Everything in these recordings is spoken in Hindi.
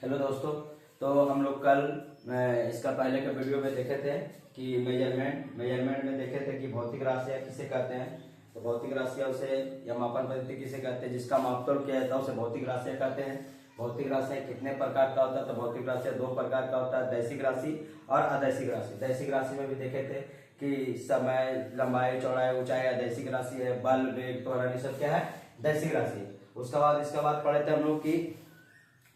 हेलो दोस्तों। तो हम लोग कल इसका पहले के वीडियो में देखे थे कि मेजरमेंट में देखे थे कि भौतिक राशियाँ किसे कहते हैं। तो भौतिक राशियाँ उसे या मापन पद्धति किसे कहते हैं, जिसका मापतोल किया जाता है उसे भौतिक राशियाँ कहते हैं। भौतिक राशियाँ कितने प्रकार का होता है, तो भौतिक राशियाँ दो प्रकार का होता है, दैसिक राशि और अदैसिक राशि। दैसिक राशि में भी देखे थे कि समय, लंबाई, चौड़ाई, ऊंचाई अदैसिक राशि है। बल, वेग, त्वरण, ये सब क्या है, दैसिक राशि है। इसका बाद पढ़े थे हम लोग की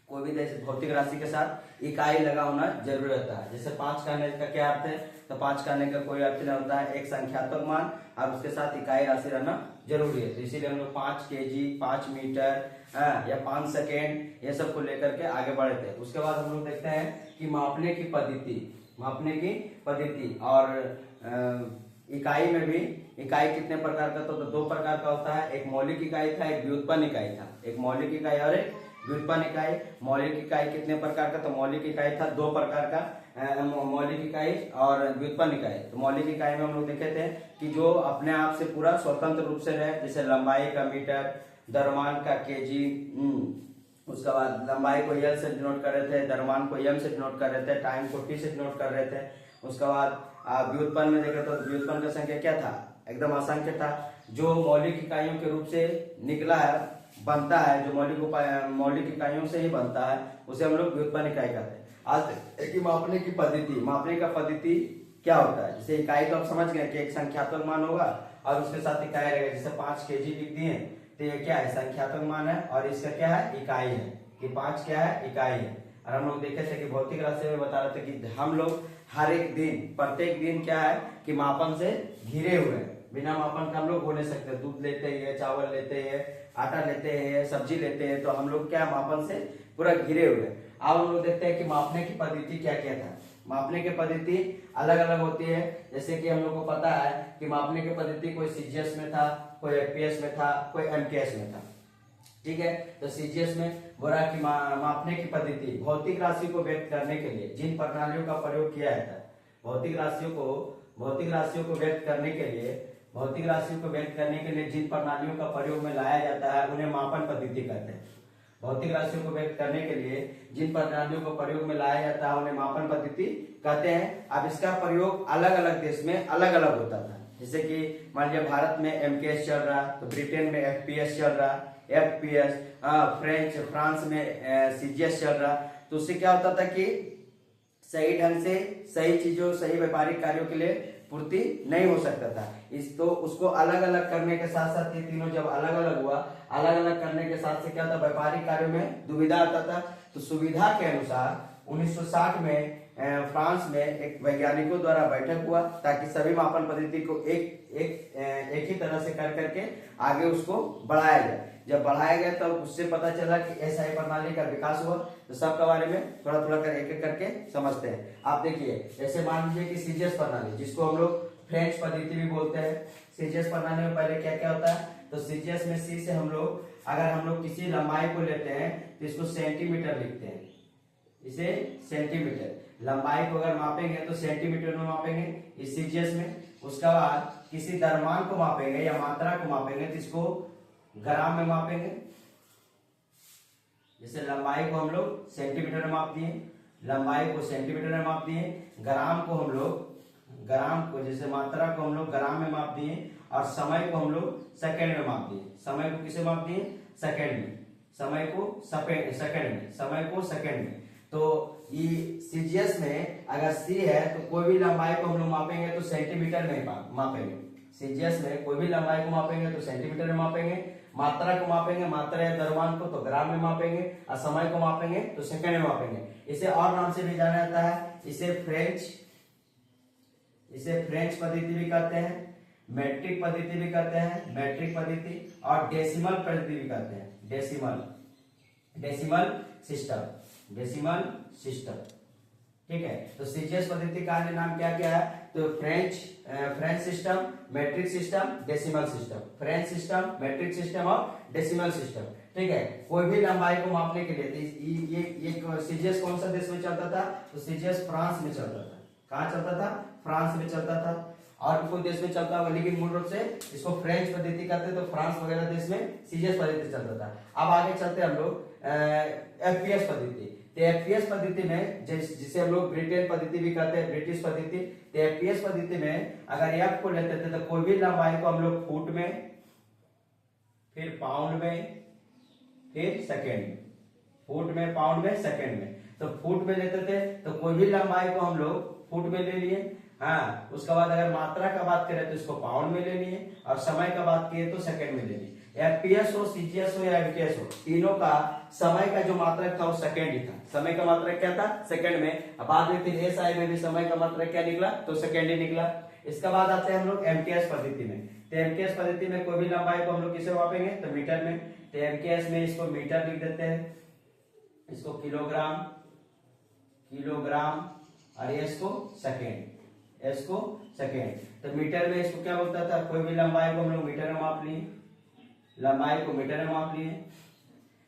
कोई भी भौतिक राशि के साथ इकाई लगा होना जरूरी रहता है। जैसे 5 कहने का क्या अर्थ है, तो 5 कहने का कोई अर्थ नहीं होता है, एक संख्यात्मक मान और उसके साथ इकाई राशि रहना जरूरी है। तो इसीलिए हम लोग 5 केजी, 5 मीटर या 5 सेकेंड ये सब को लेकर के आगे बढ़े थे। उसके बाद हम लोग देखते हैं कि मापने की पद्धति और इकाई में भी इकाई कितने प्रकार का, तो 2 प्रकार का होता है। एक मौलिक इकाई था, एक व्युत्पन्न इकाई था। एक मौलिक इकाई और एक व्युत्पन्न इकाई। मौलिक इकाई कितने प्रकार का, तो मौलिक इकाई था 2 प्रकार का, मौलिक इकाई और व्युत्पन्न इकाई। तो मौलिक इकाई में हम लोग देखे थे कि जो अपने आप से पूरा स्वतंत्र रूप से रहे, जैसे लंबाई का मीटर, द्रव्यमान का केजी। उसके बाद लंबाई को एल से डिनोट कर रहे थे, द्रव्यमान को एम से डिनोट कर रहे थे, टाइम को टी से डिनोट कर रहे थे। उसके बाद व्युत्पन्न में देखे तो व्युत्पन्न का संख्या क्या था, एकदम असंख्य था। जो मौलिक इकाइयों के रूप से निकला है, बनता है, जो मौलिक इकाइयों से ही बनता है, उसे हम लोग व्युत्पन्न इकाई कहते हैं। आज की मापने का पद्धति क्या होता है। जैसे इकाई तो आप समझ गए कि एक संख्यात्मक मान होगा और उसके साथ इकाई रहेगा। जैसे 5 केजी लिख दिए तो ये क्या है, संख्यात्मक मान है और इसका क्या है, इकाई है कि 5 क्या है, इकाई है। और हम लोग देखे थे कि भौतिक राशि में बता रहे थे कि हम लोग हर एक दिन, प्रत्येक दिन क्या है कि मापन से घिरे हुए हैं। बिना मापन का हम लोग हो नहीं सकते। दूध लेते हैं, चावल लेते हैं, आटा लेते हैं, सब्जी लेते हैं, तो हम लोग क्या मापन से पूरा घिरे हुए हैं। अब हम लोग देखते हैं कि मापने की पद्धति क्या क्या था। मापने की पद्धति अलग अलग होती है। जैसे कि हम लोग को पता है कि मापने की पद्धति कोई सीजीएस में था, कोई एफपीएस में था, कोई एमकेएस में था। ठीक है, तो सीजीएस में बोला कि मापने की पद्धति भौतिक राशि को व्यक्त करने के लिए जिन प्रणालियों का प्रयोग किया जाता है, भौतिक राशियों को व्यक्त करने के लिए जिन प्रणालियों का प्रयोग में लाया जाता है उन्हें मापन पद्धति कहते हैं। भौतिक राशियों को व्यक्त करने के लिए जिन प्रणालियों को प्रयोग में लाया जाता है उन्हें मापन पद्धति कहते हैं। अब इसका प्रयोग अलग अलग देश में अलग अलग होता था। जैसे कि मान लीजिए भारत में एमकेएस चल रहा, तो ब्रिटेन में एफपीएस चल रहा, फ्रांस में सीजीएस चल रहा। तो उससे क्या होता था कि सही ढंग से सही चीजों, सही व्यापारिक कार्यों के लिए पूर्ति नहीं हो सकता था। तो उसको अलग अलग करने के साथ साथ ये तीनों जब अलग अलग हुआ, अलग अलग करने के साथ से क्या था, व्यापारिक कार्यों में दुविधा आता था। तो सुविधा के अनुसार 1960 में फ्रांस में एक वैज्ञानिकों द्वारा बैठक हुआ ताकि सभी मापन पद्धति को एक ही तरह से कर करके आगे उसको बढ़ाया जाए। जब बढ़ाया गया तब उससे पता चला कि एसआई प्रणाली का विकास हुआ। तो सबके बारे में थोड़ा थोड़ा कर एक एक करके समझते हैं। आप देखिए, जैसे मान लीजिए कि सीजीएस प्रणाली, जिसको हम लोग फ्रेंच पद्धति भी बोलते हैं। सीजीएस प्रणाली में पहले क्या क्या होता है, तो सीजीएस में सी से अगर हम लोग किसी लंबाई को लेते हैं तो इसको सेंटीमीटर लिखते हैं, इसे सेंटीमीटर। लंबाई को अगर मापेंगे तो सेंटीमीटर में मापेंगे इस सीजीएस में। उसके बाद किसी द्रव्यमान को मापेंगे या मात्रा को मापेंगे तो इसको ग्राम में मापेंगे। जैसे लंबाई को हम लोग सेंटीमीटर में माप दिए, ग्राम को जैसे मात्रा को हम लोग ग्राम में माप दिए, और समय को हम लोग सेकंड में माप दिए। समय को किसे माप दिए, सेकंड में। समय को सेकंड में। तो ये सीजीएस में अगर सी है तो कोई भी लंबाई को हम लोग मापेंगे तो सेंटीमीटर में मापेंगे। सीजीएस में कोई भी लंबाई को मापेंगे तो सेंटीमीटर में मापेंगे, मात्रा को मापेंगे, मात्रा या द्रव्यमान को तो ग्राम में मापेंगे, और समय को मापेंगे तो सेकंड में मापेंगे। इसे और नाम से भी जाना जाता है, इसे फ्रेंच पद्धति भी कहते हैं, मैट्रिक पद्धति भी कहते हैं, और डेसिमल पद्धति भी कहते हैं। Decimal system. ठीक है, तो सीजीएस पद्धति का अन्य नाम क्या क्या है, तो French system, matric system, decimal system. French system, matric system और डेसिमल सिस्टम। ठीक है, कोई भी लंबाई को मापने के लिए ये सीजीएस कौन सा देश में चलता था, तो सीजीएस फ्रांस में चलता था। कहाँ चलता था, फ्रांस में चलता था। और भी कोई देश में चलता होगा, लेकिन मूल रूप से इसको फ्रेंच पद्धति कहते हैं, तो फ्रांस वगैरह देश में सीजीएस पद्धति चलता था। अब आगे चलते हैं हम लोग एफपीएस पद्धति। तो एफपीएस पद्धति में जिसे हम लोग ब्रिटेन पद्धति भी कहते हैं, ब्रिटिश पद्धति, तो एफपीएस पद्धति में अगर एफ को लेते थे तो कोई भी लंबाई को हम लोग फुट में, फिर पाउंड में, फिर सेकेंड में, फुट में, पाउंड में, सेकेंड में। तो फुट में लेते थे तो कोई भी लंबाई को हम लोग फुट में ले लिए। हाँ, उसके बाद अगर मात्रा का बात करें तो इसको पाउंड में लेनी है, और समय का बात किए तो सेकंड में लेनी है। एफपीएस हो, सीजीएस हो या एफटीएस हो, तीनों का समय का जो मात्रक था वो सेकंड ही था। समय का मात्रक क्या था? सेकंड में। अब बाद में फिर एसआई में भी समय का मात्रक क्या निकला? तो सेकंड ही निकला। इसके बाद आते हैं हम लोग एमटीएस पद्धति में। तो एमटीएस पद्धति में कोई भी लंबाई को हम लोग किसे मापेंगे? तो मीटर में। तो एमटीएस में इसको मीटर लिख देते हैं, इसको किलोग्राम, किलोग्राम, और इसको सेकेंड, इसको सेकेंड। तो मीटर में इसको क्या बोलता था? कोई भी लंबाई को हम लोग मीटर में माप लिए, लंबाई को मीटर में माप लिए,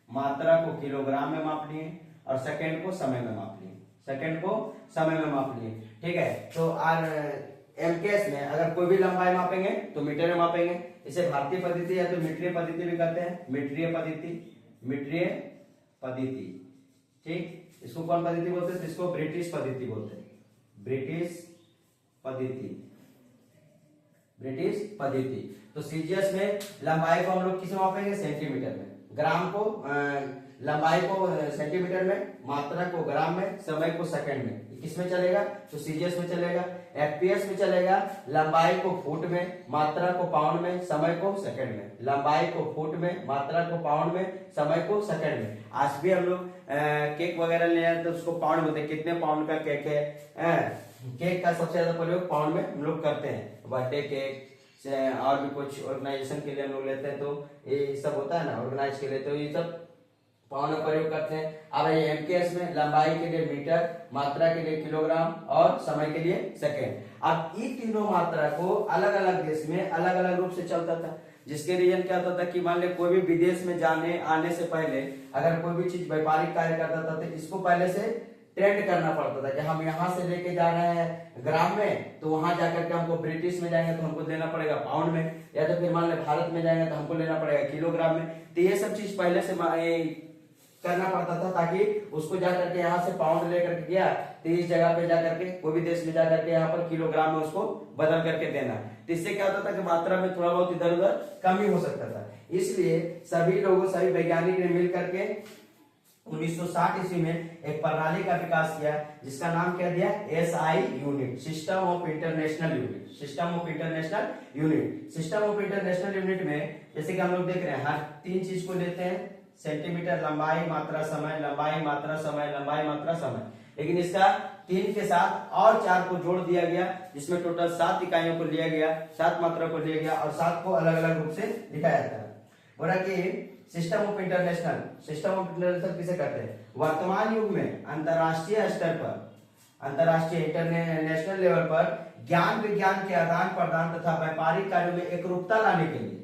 मात्रा को किलोग्राम में माप लिए, और सेकेंड को समय में माप लिए, सेकेंड को समय में माप लिए। ठीक है। तो एमटीएस में अगर कोई भी लंबाई मापेंगे तो मीटर में मापेंगे। इसे भारतीय पद्धति या तो मीटरीय पद्धति भी कहते हैं, मीटरीय पद्धति, मीटरीय पद्धति। ठीक, इसको कौन पद्धति बोलते हैं? तो इसको ब्रिटिश पद्धति बोलते हैं, ब्रिटिश पद्धति, ब्रिटिश पद्धति। तो सीजीएस में लंबाई को हम लोग किस में मापेंगे? सेंटीमीटर में। ग्राम को लंबाई को सेंटीमीटर में, मात्रा को ग्राम में, समय को सेकंड में। किस में चलेगा? तो सीजीएस में चलेगा। एफपीएस में चलेगा लंबाई को फुट में, मात्रा को पाउंड में, समय को सेकंड में। लंबाई को फुट में, मात्रा को पाउंड में, समय को सेकंड में। आज भी हम लोग केक वगैरह ले आए तो उसको पाउंड बोलते हैं, कितने पाउंड का केक है। केक का सबसे ज्यादा प्रयोग पाउंड में हम लोग करते हैं। बर्थडे केक और भी कुछ ऑर्गेनाइजेशन के लिए हम लोग लेते हैं, तो ये सब होता है ना ऑर्गेनाइज के लिए, तो ये सब पाउंड में प्रयोग करते हैं। अब एमटीएस में लंबाई के लिए मीटर, मात्रा के लिए किलोग्राम, और समय के लिए सेकेंड। अब ये तीनों मात्रा को अलग अलग देश में अलग अलग रूप से चलता था, जिसके रीजन क्या होता था कि मान ले कोई भी विदेश में जाने आने से पहले अगर कोई भी चीज व्यापारिक कार्य करता था तो इसको पहले से ट्रेंड करना पड़ता था कि हम यहाँ से लेके जा रहे हैं ग्राम में, तो वहां जाकर के हमको ब्रिटिश में जाएंगे तो हमको लेना पड़ेगा पाउंड में, या तो फिर मान ले भारत में जाएंगे तो हमको लेना पड़ेगा किलोग्राम में। तो ये सब चीज पहले से करना पड़ता था, ताकि उसको जाकर के यहाँ से पाउंड लेकर के गया तो इस जगह पे जाकर के कोई भी देश में जाकर के यहाँ पर किलोग्राम में उसको बदल करके देना। तो इससे क्या होता था कि मात्रा में थोड़ा बहुत इधर उधर कमी हो सकता था। इसलिए सभी लोगों, सभी वैज्ञानिक ने मिल करके 1960 ईस्वी में एक प्रणाली का विकास किया, जिसका नाम क्या दिया? SI unit, system of international unit, system of international unit. System of international unit में जैसे कि हम लोग देख रहे हैं, हर तीन चीज को लेते हैं, सेंटीमीटर, लंबाई, मात्रा, समय, लंबाई, मात्रा, समय, लंबाई, मात्रा, समय। लेकिन इसका 3 के साथ और 4 को जोड़ दिया गया, जिसमें टोटल 7 इकाइयों को लिया गया, 7 मात्रा को लिया गया, और 7 को अलग अलग रूप से लिखा जाता है। बोला कि system of international, system of international किसे कहते हैं? वर्तमान युग में अंतरराष्ट्रीय स्तर पर, अंतरराष्ट्रीय इंटरनेशनल लेवल पर ज्ञान विज्ञान के आदान प्रदान तथा व्यापारिक कार्यों में एकरूपता लाने के लिए,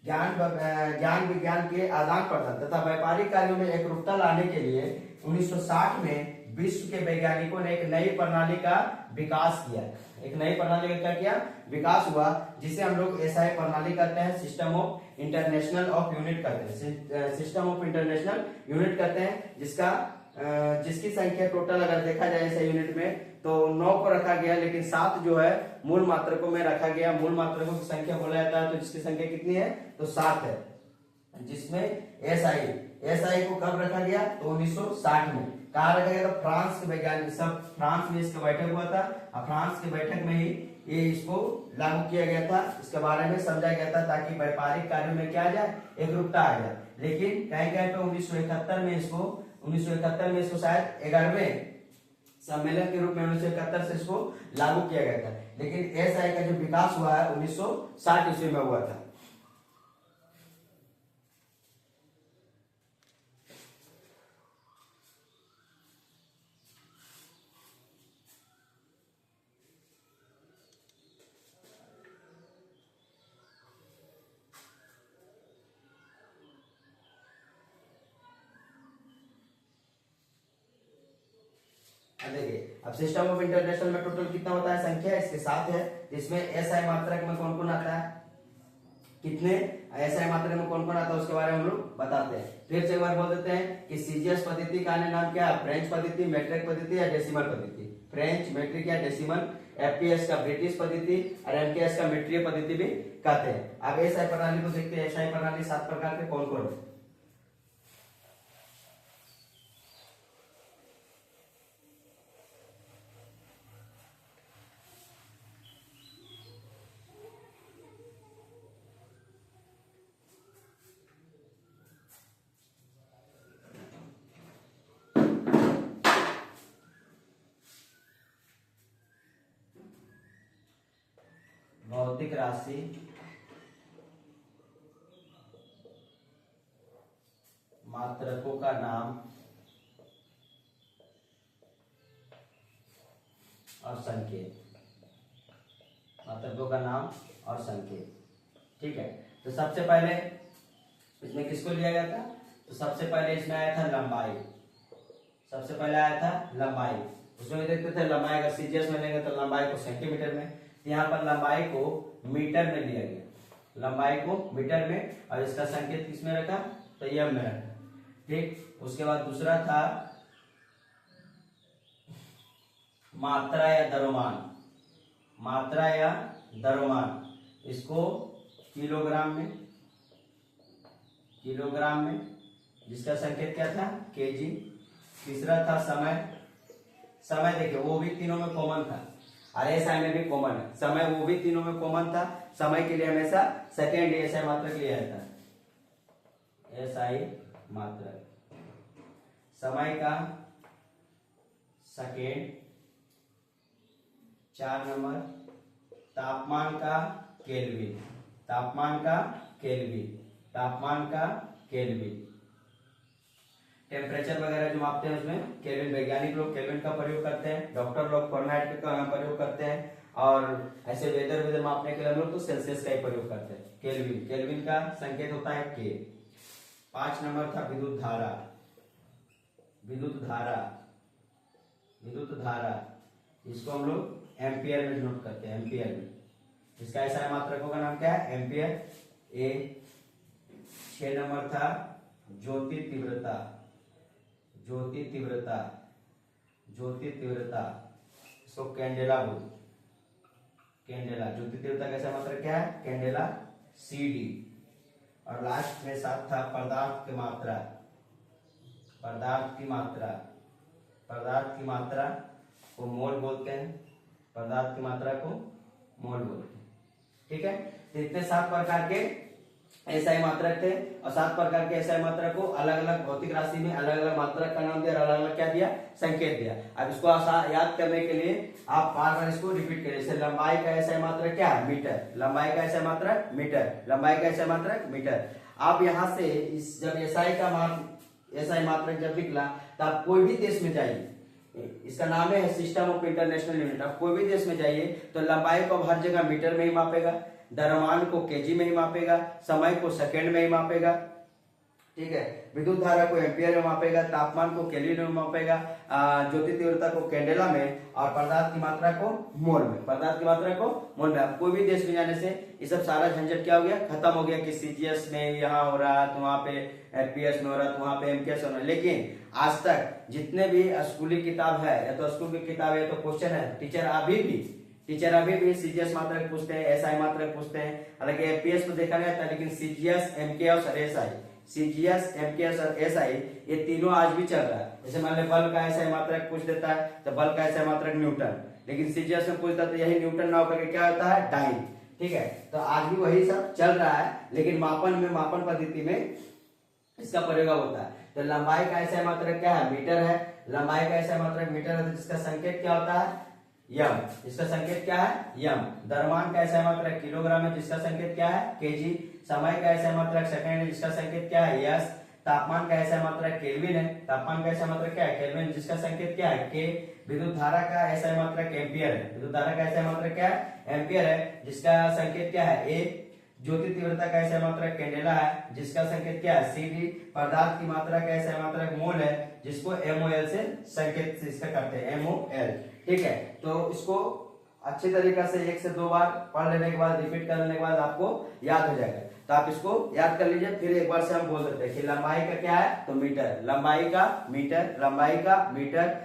ज्ञान विज्ञान के आदान प्रदान तथा व्यापारिक कार्यों में एकरूपता लाने के लिए 1960 में विश्व के वैज्ञानिकों ने एक नई प्रणाली का विकास किया। एक नई प्रणाली का क्या किया? विकास हुआ, जिसे हम लोग एसआई प्रणाली कहते हैं, system of international of unit कहते हैं, सिस्टम ऑफ इंटरनेशनल यूनिट कहते हैं, जिसकी संख्या टोटल अगर देखा जाए ऐसे यूनिट में तो 9 को रखा गया, लेकिन 7 जो है मूल मात्रकों में रखा गया। मूल मात्रकों की संख्या बोला जाता है, तो जिसकी संख्या कितनी है? तो 7 है। जिसमें एसआई को कब रखा गया? तो 1960 में। कहा रखा गया? तो फ्रांस के वैज्ञानिक सब, फ्रांस में इसका बैठक हुआ था, और फ्रांस की बैठक में ही ये इसको लागू किया गया था, इसके बारे में समझा गया था, ताकि व्यापारिक कार्यों में क्या आ जाए? एकरूपता आ जाए। लेकिन कहीं कहीं पे 1971 में इसको शायद 11वें सम्मेलन के रूप में 1971 से इसको लागू किया गया था। लेकिन एसआई का जो विकास हुआ है 1960 ईस्वी में हुआ था। देखिए, अब सिस्टम ऑफ इंटरनेशनल में टोटल कितना होता है? संख्या इसके 7 है, तो इसमें एसआई मात्रक में कौन कौन आता है, कितने एसआई मात्रक में कौन कौन आता है उसके बारे में हम लोग बताते हैं। फिर से एक बार बोल देते हैं कि सीजीएस पद्धति का अन्य नाम क्या है, फ्रेंच पद्धति, मैट्रिक पद्धति या डेसिमल पद्धति। फ्रेंच, मैट्रिक या डेसिमल, एफपीएस का ब्रिटिश पद्धति और एमकेएस का मीट्रिय पद्धति भी कहते हैं। अब एसआई प्रणाली को देखते हैं। एसआई प्रणाली 7 प्रकार के कौन कौन है। भौतिक राशि, मात्रकों का नाम और संकेत, मात्रकों का नाम और संकेत। ठीक है, तो सबसे पहले इसमें किसको लिया गया था, तो सबसे पहले इसमें आया था लंबाई। सबसे पहले आया था लंबाई। उसमें देखते थे लंबाई अगर सीजीएस में लेंगे तो लंबाई को सेंटीमीटर में, यहाँ पर लंबाई को मीटर में लिया गया। लंबाई को मीटर में और इसका संकेत किसमें रखा, तो एम में रखा। ठीक, उसके बाद दूसरा था मात्रा या द्रव्यमान। मात्रा या द्रव्यमान, इसको किलोग्राम में, किलोग्राम में, जिसका संकेत क्या था, केजी। तीसरा था समय। समय देखिए वो भी तीनों में कॉमन था और एसआई में भी कॉमन है। समय वो भी तीनों में कॉमन था। समय के लिए हमेशा सेकेंड एसआई मात्रक लिया जाता है। एसआई मात्रक समय का सेकेंड। 4 नंबर तापमान का केल्विन। तापमान का केल्विन। तापमान का केल्विन। टेम्परेचर वगैरह जो मापते हैं उसमें केल्विन, वैज्ञानिक लोग केल्विन का प्रयोग करते हैं, डॉक्टर लोग फारेनहाइट का प्रयोग करते हैं और ऐसे वेदर मापने के लिए हम लोग तो सेल्सियस का ही प्रयोग करते हैं। केल्विन, केल्विन का संकेत होता है के। 5 नंबर था विद्युत धारा। विद्युत धारा, विद्युत धारा, इसको हम लोग एम्पियर में नोट करते हैं, एम्पियर में। इसका ऐसा मात्रकों का नाम क्या है, एम्पियर ए। 6 नंबर था ज्योति तीव्रता। ज्योति तीव्रता, ज्योति तीव्रता, इसको कैंडेला बोलते। कैंडेला, ज्योति तीव्रता कैसा मात्रक क्या है, कैंडेला सीडी। और लास्ट में 7 था पदार्थ की मात्रा। पदार्थ की मात्रा, पदार्थ की मात्रा को मोल बोलते हैं। पदार्थ की मात्रा को मोल बोलते हैं। ठीक है, तो इतने 7 प्रकार के एसआई मात्रक थे और 7 प्रकार के एसआई मात्रक को अलग अलग भौतिक राशि में अलग अलग मात्रक का नाम दिया और अलग अलग क्या दिया, संकेत दिया। अब इसको याद करने के लिए आप बार बार इसको रिपीट करिए। जैसे लंबाई का एसआई मात्रक क्या है, मीटर। लंबाई का एसआई मात्रक मीटर। लंबाई का एसआई मात्रक मीटर। आप यहाँ से इस जब एसआई मात्रक जब निकला तब कोई भी देश में जाइए, इसका नाम है सिस्टम ऑफ इंटरनेशनल यूनिट। आप कोई भी देश में जाइए तो लंबाई को हर जगह मीटर में ही मापेगा, द्रव्यमान को केजी में ही मापेगा, समय को सेकंड में ही मापेगा। ठीक है, विद्युत धारा को एम्पियर में मापेगा, तापमान को केल्विन में मापेगा, ज्योति तीव्रता को कैंडेला में और पदार्थ की मात्रा को मोल में। पदार्थ की मात्रा को मोल में। अब कोई भी देश में जाने से ये सब सारा झंझट क्या हो गया, खत्म हो गया कि सीजीएस में यहाँ हो रहा तो वहां पे एफपीएस में हो रहा तो वहां पे एमकेएस हो रहा। लेकिन आज तक जितने भी स्कूली किताब है या तो स्कूल की किताब है तो क्वेश्चन है, टीचर अभी भी सीजीएस मात्रक पूछते हैं, एसआई मात्रक पूछते हैं। हालांकि एफपीएस में देखा गया था लेकिन सीजीएस, एमकेएस और एसआई, सीजीएस, एमकेएस और एसआई ये तीनों आज भी चल रहा है। जैसे मान लो बल का एसआई मात्रक पूछ देता है तो बल का एसआई मात्रक न्यूटन, लेकिन सीजीएस में पूछता तो यही न्यूटन ना होकर क्या होता है, डाइन। ठीक है, तो आज भी वही सब चल रहा है लेकिन मापन पद्धति में इसका प्रयोग होता है। तो लंबाई का एसआई मात्रक क्या है, मीटर है। लंबाई का एसआई मात्रक मीटर है, जिसका संकेत क्या होता है, यम। इसका संकेत क्या है, यम। द्रव्यमान का एसआई मात्रक किलोग्राम है, जिसका संकेत क्या है, केजी। समय का एसआई मात्रक सेकंड है, जिसका संकेत क्या है, यस। तापमान का एसआई मात्रक केल्विन है। तापमान का एसआई मात्रक क्या है, केल्विन, जिसका संकेत क्या है, के। विद्युत धारा का एसआई मात्रक एम्पियर है। विद्युत धारा का एसआई मात्रक क्या है, एम्पियर है, जिसका संकेत क्या है, ए। ज्योति तीव्रता का एसआई मात्रक कैंडेला है, जिसका संकेत क्या है, सीडी। पदार्थ की मात्रा का एसआई मात्रक मोल है, जिसको एमओएल से संकेत इसका करते हैं, एमओएल। ठीक है, तो इसको अच्छी तरीके से 1 से 2 बार पढ़ लेने के बाद, रिपीट कर लेने के बाद आपको याद हो जाएगा। तो आप इसको याद कर लीजिए। फिर एक बार से हम बोल देते हैं कि लंबाई का क्या है, तो मीटर, लंबाई का मीटर, लंबाई का मीटर,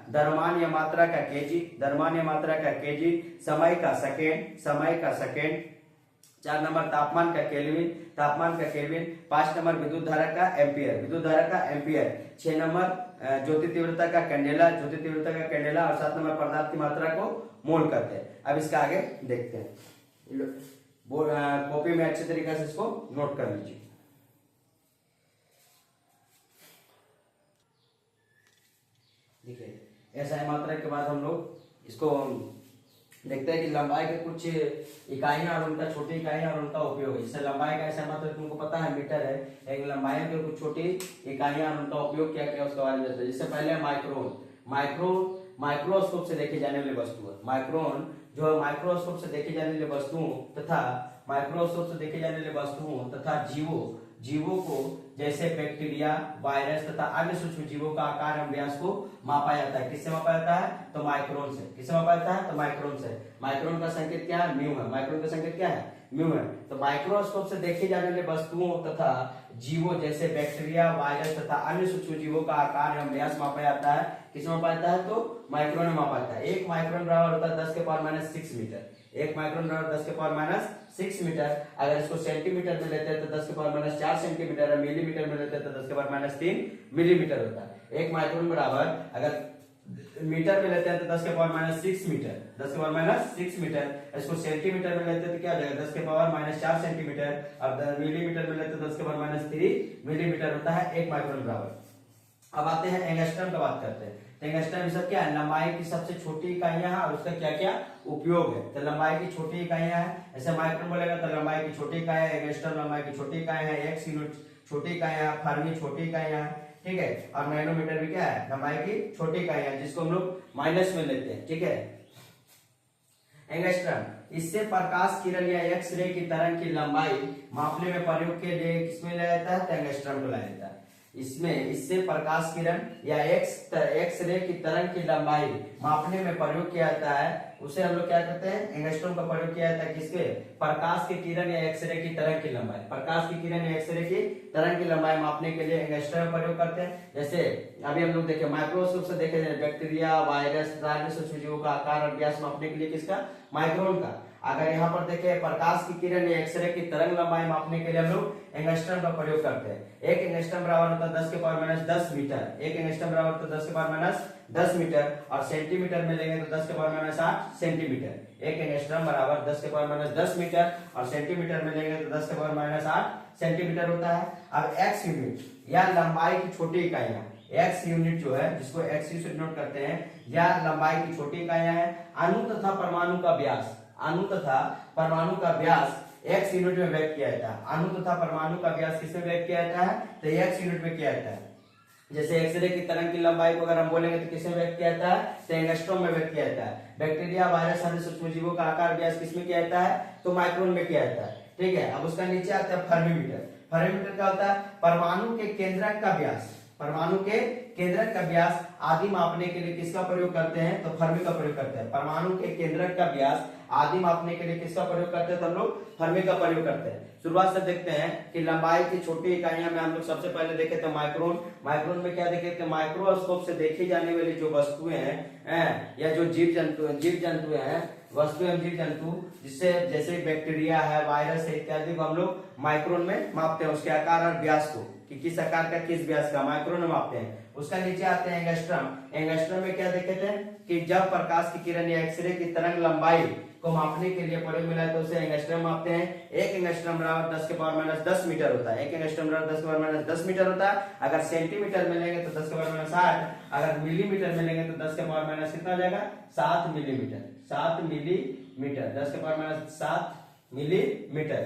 द्रव्यमान या मात्रा का केजी, द्रव्यमान या मात्रा का केजी, समय का सेकेंड, समय का सेकेंड, 4 नंबर तापमान का केल्विन, तापमान का केल्विन, 5 नंबर विद्युत धारा का एम्पियर, विद्युत धारा का एम्पियर, 6 नंबर ज्योति तीव्रता का कैंडेला, ज्योति तीव्रता का कैंडेला, और 7 नंबर पदार्थ की मात्रा को मोल करते हैं। अब इसका आगे देखते हैं, कॉपी में अच्छे तरीके से इसको नोट कर लीजिए। देखिए ऐसा मात्रा के बाद हम लोग इसको देखते हैं कि लंबाई के कुछ इकाइयां और उनका छोटी इकाइयां और उनका उपयोग है। जैसे लंबाई का ऐसा मात्रा तुमको पता है मीटर है, लेकिन लंबाई के कुछ छोटी इकाइयां और उनका उपयोग क्या क्या उसके बारे में बताते हैं। जैसे पहले माइक्रोन, माइक्रोस्कोप से देखे जाने वाली वस्तु है। माइक्रोन जो है माइक्रोस्कोप से देखे जाने वाली वस्तुओं तथा माइक्रोस्कोप से देखे जाने वाली वस्तुओं तथा जीवों को जैसे बैक्टीरिया, वायरस तथा अन्य सूक्ष्म जीवों का आकार एवं व्यास को मापा जाता है। किससे मापा जाता है, तो माइक्रोन से। किससे मापा जाता है, तो माइक्रोन से। माइक्रोन का संकेत क्या है, म्यू है। माइक्रोन का संकेत क्या है, म्यू है। तो माइक्रोस्कोप से देखी जाने वाली वस्तुओं तथा जीवों जैसे बैक्टीरिया, वायरस तथा अन्य सूक्ष्म जीवों का आकार एवं व्यास मापा जाता है। किसमें मापा जाता है, तो माइक्रोन में मापा जाता है। 1 माइक्रोन बराबर होता है 10 के पावर -6 मीटर। 1 माइक्रोन बराबर 10 के पावर -6 मीटर। अगर इसको सेंटीमीटर में लेते हैं तो 10 के पावर -4 सेंटीमीटर, और मिलीमीटर में लेते हैं तो 10 के पावर -3 मिलीमीटर होता है। 1 माइक्रोन बराबर अगर मीटर में लेते हैं तो 10 के पावर -6 मीटर, 10 के पावर -6 मीटर। इसको सेंटीमीटर में लेते हैं तो क्या हो जाएगा, 10 के पावर -4 सेंटीमीटर, और मिलीमीटर में लेते हैं तो 10 के पावर -3 मिलीमीटर होता है 1 माइक्रोन बराबर। अब आते हैं एंगस्ट्रम का बात करते हैं। तो एंगस्ट्रम सब क्या है, लंबाई की सबसे छोटी इकाइयां हैं और उसका क्या क्या उपयोग है। तो लंबाई की छोटी इकाइयां हैं, ऐसे माइक्रोन बोलेगा तो लंबाई की छोटी इकाई है, एंगस्ट्रम लंबाई की छोटी इकाई है, एक्स यूनिट छोटी इकाइयां, फर्मी छोटी इकाइयां हैं, ठीक है। और नैनोमीटर भी क्या है, लंबाई की छोटी इकाइयां है, जिसको हम लोग माइनस में लेते हैं, ठीक है। एंगस्ट्रम, इससे प्रकाश किरण या एक्स रे की तरंग की लंबाई मापने में प्रयोग के लिए किसमें लाया जाता है, तो एंगस्ट्रम को लाया जाता है। इससे प्रकाश किरण या एक्स रे की तरंग की लंबाई मापने में प्रयोग किया जाता है, उसे हम लोग क्या कहते हैं, एंगस्ट्रॉम का प्रयोग किया जाता है। किसके, प्रकाश की किरण या एक्सरे की तरंग की लंबाई, प्रकाश की किरण या एक्सरे की तरंग की लंबाई मापने के लिए एंगस्ट्रॉम का प्रयोग करते हैं। जैसे अभी हम लोग देखें माइक्रोस्कोप से देखे बैक्टीरिया, वायरस, सूक्ष्म जीवों का आकार और व्यास मापने के लिए किसका, माइक्रोन का। अगर यहाँ पर देखें प्रकाश की किरण या एक्सरे की तरंग लंबाई मापने के लिए हम लोग एंगस्ट्रॉम का प्रयोग करते हैं। एक एंगस्ट्रॉम बराबर होता है 10 के पावर -10 मीटर। एक एंगस्ट्रॉम बराबर होता है 10 के पावर -10 मीटर, और सेंटीमीटर में लेंगे तो 10 के पावर -8 सेंटीमीटर। एक एंगस्ट्रॉम बराबर 10 के पावर -10 मीटर, और सेंटीमीटर में लेंगे तो 10 के पावर -8 सेंटीमीटर होता है। अब एक्स यूनिट या लंबाई की छोटी इकाइयां, एक्स यूनिट जो है, जिसको एक्स यूनिट नोट करते हैं, या लंबाई की छोटी इकाइयां हैं। अणु तथा परमाणु का व्यास, अणु तथा परमाणु का व्यास एक्स यूनिट में व्यक्त किया जाता है। अणु तथा परमाणु का व्यास किसमें व्यक्त किया जाता है, तो एक्स यूनिट में किया जाता है। जैसे एक्सरे की तरंग की लंबाई को अगर हम बोलेंगे तो किसमें व्यक्त किया जाता है, तो एंगस्ट्रॉम में व्यक्त किया जाता है। बैक्टीरिया, वायरस, अन्य सूक्ष्म जीवों का आकार व्यास किसमें किया जाता है, तो माइक्रोन में किया जाता है, ठीक है। अब उसका नीचे आता है फर्मीमीटर। फर्मीमीटर क्या होता है, परमाणु के केंद्रक का व्यास, परमाणु के केंद्रक का व्यास आदि मापने के लिए किसका प्रयोग करते हैं, तो फर्मी का प्रयोग करते हैं। परमाणु के केंद्रक का व्यास आदि मापने के लिए किसका प्रयोग करते हैं, तो हम लोग फर्मी का प्रयोग करते हैं। शुरुआत से देखते हैं कि लंबाई की छोटी इकाइयां में हम लोग सबसे पहले देखे थे माइक्रोन। माइक्रोन में क्या देखे थे, माइक्रोस्कोप से देखी जाने वाली जो वस्तुएं हैं या जो जीव जंतु हैं, वस्तु एवं जीव जंतु, जिससे जैसे बैक्टीरिया है, वायरस है इत्यादि को हम लोग माइक्रोन में मापते हैं, उसके आकार और व्यास को, कि किस आकार का किस व्यास का, माइक्रोन में मापते हैं। उसका नीचे आते हैं एंगस्ट्रॉम। एंगस्ट्रॉम में क्या देखे थे कि जब प्रकाश की किरण या एक्सरे की तरंग लंबाई को मापने के लिए प्रयोग मिला है तो उसे एंगस्ट्रॉम मापते हैं। एक एंगस्ट्रॉम बराबर 10 के पावर -10 मीटर होता है। एक एंगस्ट्रॉम बराबर 10 के पावर -10 मीटर होता है। अगर सेंटीमीटर में लेंगे तो 10 के पावर -60, अगर मिलीमीटर में लेंगे तो 10 के पावर कितना हो जाएगा, 7 मिलीमीटर। 7 मिलीमीटर, 10 के पावर -7 मिलीमीटर,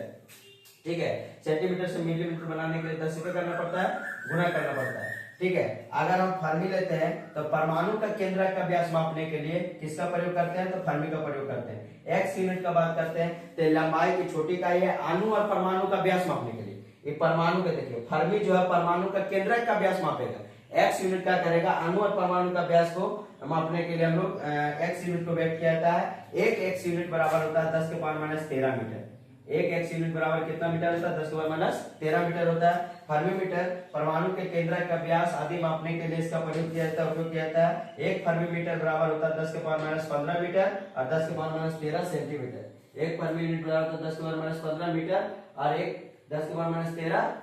ठीक है। सेंटीमीटर से मिलीमीटर बनाने के लिए 10 से क्या करना पड़ता है, गुणा करना पड़ता है, ठीक है। अगर हम फर्मी लेते हैं तो परमाणु का केंद्रक का व्यास मापने के लिए किसका प्रयोग करते हैं, तो फर्मी का प्रयोग करते हैं। एक्स यूनिट का बात करते हैं तो लंबाई की छोटी इकाई है अणु और परमाणु का व्यास मापने के लिए। ये परमाणु के देखिए, फर्मी जो है परमाणु का केंद्रक का व्यास मापेगा, एक्स यूनिट क्या करेगा, अणु और परमाणु का व्यास को मापने के लिए हम लोग एक्स यूनिट को व्यक्त किया जाता है। एक एक्स यूनिट बराबर होता है 10 के पावर माइनस 13 मीटर। एक एक्स यूनिट बराबर कितना मीटर होता है, 10 के पावर माइनस 13 मीटर होता है। फर्मीमीटर परमाणु के केंद्रक का व्यास आदि मापने के लिए इसका प्रयोग किया जाता है, उपयोग किया जाता है। एक फर्मीमीटर बराबर होता है 10 के पावर माइनस 15 मीटर और 10 के पावर माइनस 13 सेंटीमीटर। एक फर्मीमीटर बराबर होता है 10 के पावर माइनस 15 मीटर और एक 10 के पावर माइनस 13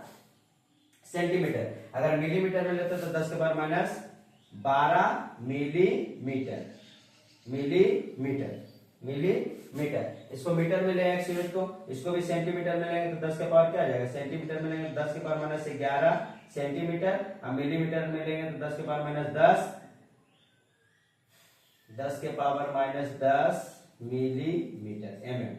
सेंटीमीटर। अगर मिलीमीटर में लेते तो 10 के पावर माइनस 12 मिलीमीटर। मिलीमीटर इसको मीटर में लेंगे एक्स यूनिट को, इसको भी सेंटीमीटर में लेंगे तो 10 के पावर क्या आ जाएगा, सेंटीमीटर में लेंगे तो 10 के पावर माइनस 11 सेंटीमीटर और मिलीमीटर में लेंगे तो 10 के पावर माइनस 10 के पावर माइनस 10 मिलीमीटर mm।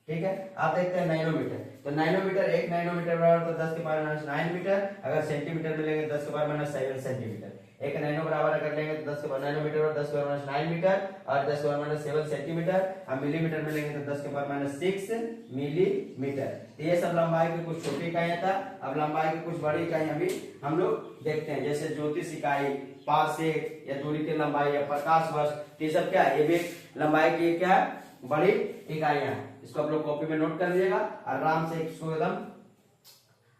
ठीक है, आप देखते हैं नैनोमीटर, तो नैनोमीटर एक नैनोमीटर बराबर तो 10 के पावर माइनस 9 मीटर। अगर सेंटीमीटर में लेंगे 10 के पावर माइनस 7 सेंटीमीटर। एक नैनो बराबर अगर लेंगे तो 10 के पावर नैनोमीटर और 10 के पावर माइनस 9 मीटर और 10 के पावर माइनस 7 सेंटीमीटर। और मिलीमीटर में लेंगे तो 10 के पावर माइनस 6 मिलीमीटर। तो ये सब लंबाई की कुछ छोटी इकाइयां था। अब लंबाई की कुछ बड़ी इकाई अभी हम लोग देखते हैं, जैसे ज्योतिष इकाई, पारसेक या दूरी की लंबाई या प्रकाश वर्ष, ये सब क्या है, ये भी लंबाई की क्या है, बड़ी इकाइयां हैं। इसको आप लोग कॉपी में नोट कर लीजिएगा, आराम से इसको एकदम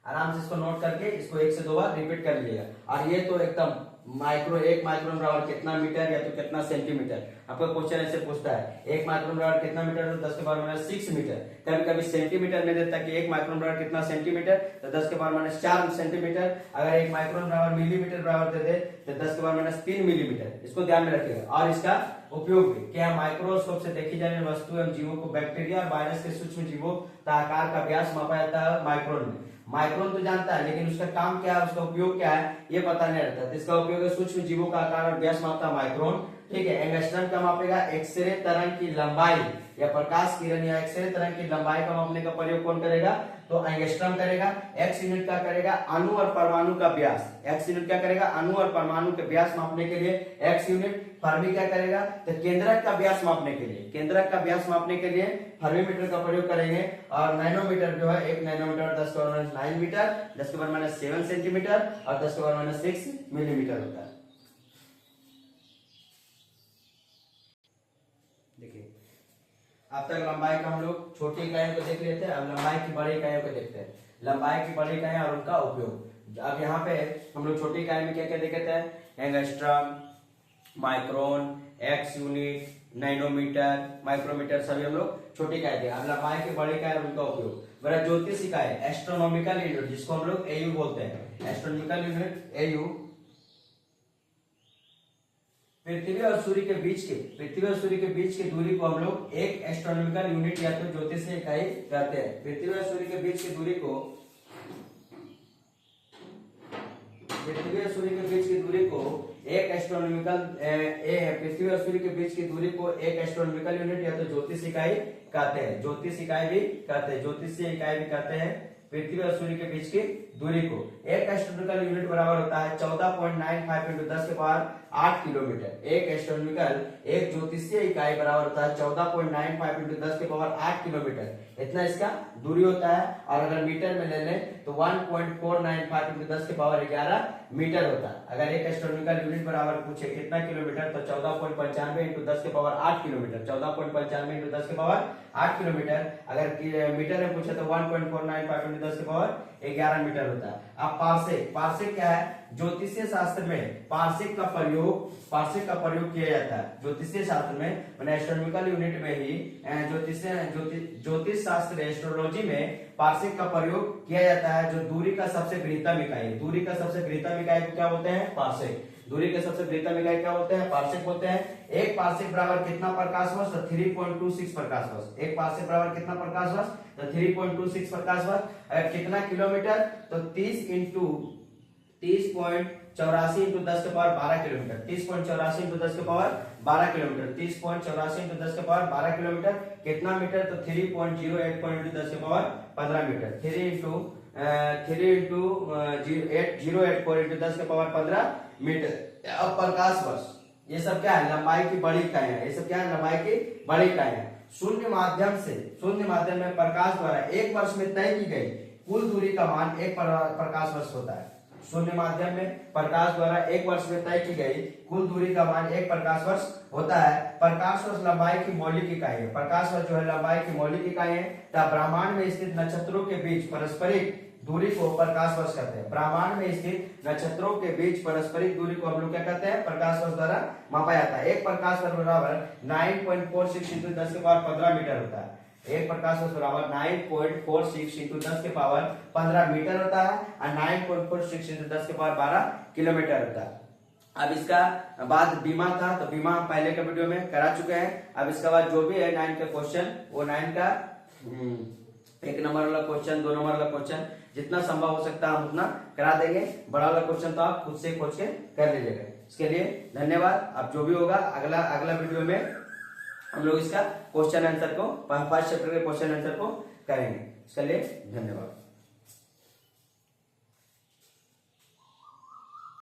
आराम से इसको नोट करके इसको 1 से 2 बार रिपीट कर लीजिएगा। और ये तो एकदम माइक्रो, एक माइक्रोन बराबर कितना मीटर या तो कितना सेंटीमीटर, आपका क्वेश्चन ऐसे पूछता है। एक माइक्रोन बराबर कितना मीटर तो 10 के पावर माइनस 6 मीटर। कभी कभी सेंटीमीटर में देता है कि एक माइक्रोन बराबर कितना सेंटीमीटर तो 10 के पावर माइनस 4 सेंटीमीटर। अगर एक माइक्रोन बराबर मिलीमीटर बराबर दे दे तो 10 के पावर माइनस 3 मिलीमीटर। इसको ध्यान में रखिएगा। और इसका उपयोग भी क्या, माइक्रोस्कोप से देखी जाने वाली वस्तु एवं जीवों को, बैक्टीरिया और वायरस के सूक्ष्म जीवों का आकार का व्यास मापा जाता है माइक्रोन में। माइक्रोन तो जानता है, लेकिन उसका काम क्या है, उसका उपयोग क्या है, ये पता नहीं रहता। तो इसका उपयोग है सूक्ष्म जीवों का आकार और व्यास मापता माइक्रोन। ठीक है, एंगस्ट्रम का मापेगा, एक्सरे तरंग की लंबाई या प्रकाश किरण या एक्सरे तरंग की लंबाई का मापने का प्रयोग कौन करेगा, तो एंगस्ट्रम करेगा। एक्स यूनिट क्या करेगा, अणु और परमाणु का व्यास। एक्स यूनिट क्या करेगा, अणु और परमाणु के व्यास मापने के लिए एक्स यूनिट। फर्मी क्या करेगा, तो केंद्रक का व्यास मापने के लिए, केंद्रक का व्यास मापने के लिए फर्मीमीटर का प्रयोग करेंगे। और नैनोमीटर जो है, एक नैनोमीटर 10 के पावर माइनस 9 मीटर, 10 के पावर माइनस 7 सेंटीमीटर और 10 के पावर माइनस 6 मिलीमीटर होता है। देखिए, अब तक लंबाई का हम लोग छोटी इकाइयों को देख लेते हैं, अब लंबाई की बड़ी इकाइयों को देखते हैं। लंबाई की बड़ी इकाइयां और उनका उपयोग। अब यहाँ पे हम लोग छोटी इकाई में क्या क्या देखते हैं, angstrom, micron, X unit, nanometer, micrometer, सभी हम लोग छोटी इकाई थे। अब लंबाई की बड़ी इकाई और उनका उपयोग। मेरा ज्योतिष इकाई, एस्ट्रोनॉमिकल यूनिट, जिसको हम लोग एयू बोलते हैं, एस्ट्रोनॉमिकल यूनिट एयू। पृथ्वी और सूर्य के बीच की दूरी को हम लोग एक एस्ट्रोनॉमिकल यूनिट या तो ज्योतिषीय इकाई कहते हैं। पृथ्वी और सूर्य के बीच की दूरी को एक एस्ट्रोनॉमिकल पृथ्वी और सूर्य के बीच की दूरी को एक एस्ट्रोनॉमिकल यूनिट या तो ज्योतिष इकाई कहते हैं। ज्योतिष इकाई भी कहते हैं, ज्योतिषीय इकाई भी कहते हैं पृथ्वी और सूर्य के बीच की दूरी को। एक एस्ट्रोनॉमिकल यूनिट बराबर होता है 14.95 × 10 के पावर 8 किलोमीटर। एक एस्ट्रोनॉमिकल, एक ज्योतिषीय इकाई बराबर होता है 14.95 × 10 के पावर 8 किलोमीटर। इतना इसका दूरी होता है। और अगर मीटर में ले लें तो 1.495 × 10 के पावर 11 मीटर होता है। अगर एक एस्ट्रोनॉमिकल यूनिट बराबर पूछे कितना किलोमीटर, तो 14.95 × 10 के पावर 8 किलोमीटर। 14.95 × 10 के पावर 8 किलोमीटर। अगर मीटर में पूछे तो 1.495 × 10 के पावर 11 मीटर होता है। अब पारसेक क्या है, ज्योतिषीय शास्त्र में पारसेक का प्रयोग किया जाता है। ज्योतिषीय शास्त्र में, मैंने एस्ट्रोनॉमिकल यूनिट में ही ज्योतिष शास्त्र एस्ट्रोलॉजी में पारसेक का प्रयोग किया जाता है, जो दूरी का सबसे बृहत्तम इकाई है। दूरी का सबसे बृहत्तम इकाई को क्या बोलते हैं, पारसेक। दूरी के सबसे बृहत्तम इकाई क्या होते हैं, पारसेक होते हैं। एक पारसेक बराबर कितना प्रकाश वर्ष, तो 3.26 प्रकाश वर्ष। एक पारसेक बराबर कितना प्रकाश वर्ष, तो 3.26 प्रकाश वर्ष। अगर कितना किलोमीटर, तो 30 × 30.84 × 10 के पावर 12 किलोमीटर। 30.84 × 10 के पावर 12 किलोमीटर। 30.84 × 10 के पावर 12 किलोमीटर। कितना मीटर, तो 3.08 × 10 के पावर 15 मीटर। 3 × 0.84 × 10 के पावर 15 मीटर। अब प्रकाश वर्ष, ये सब क्या है, लंबाई की बड़ी इकाइयां। ये सब क्या है, लंबाई की बड़ी इकाइयां। शून्य माध्यम में प्रकाश द्वारा एक वर्ष में तय की गई कुल दूरी का मान एक प्रकाश वर्ष होता है। शून्य माध्यम में प्रकाश द्वारा एक वर्ष में तय की गई कुल दूरी का मान 1 प्रकाश वर्ष होता है। प्रकाश वर्ष लंबाई की मौलिक इकाई है। प्रकाश वर्ष जो है लंबाई की मौलिक इकाई है तथा ब्रह्मांड में स्थित नक्षत्रों के बीच पारस्परिक दूरी को प्रकाश वर्ष कहते हैं। ब्रह्मांड में स्थित नक्षत्रों के बीच पारस्परिक दूरी को हम लोग क्या कहते हैं, प्रकाश वर्ष द्वारा मापा जाता है। एक प्रकाश वर्ष बराबर 9.46 इंटू 10 के पावर 15 मीटर होता है। एक प्रकाश वर्ष बराबर 9.46 इंटू 10 के पावर 15 मीटर होता है और 9.46 इंटू 10 के पावर 12 किलोमीटर होता है। अब इसका बाद बीमा था, तो बीमा हम पहले के वीडियो में करा चुके हैं। अब इसके बाद जो भी है 9 का क्वेश्चन, वो 9 का 1 नंबर वाला क्वेश्चन, 2 नंबर वाला क्वेश्चन, जितना संभव हो सकता है हम उतना करा देंगे। बड़ा वाला क्वेश्चन तो आप खुद से खोज के कर लीजिएगा। इसके लिए धन्यवाद। अब जो भी होगा अगला वीडियो में हम लोग इसका क्वेश्चन आंसर को, फर्स्ट चैप्टर के क्वेश्चन आंसर को करेंगे। इसके लिए धन्यवाद।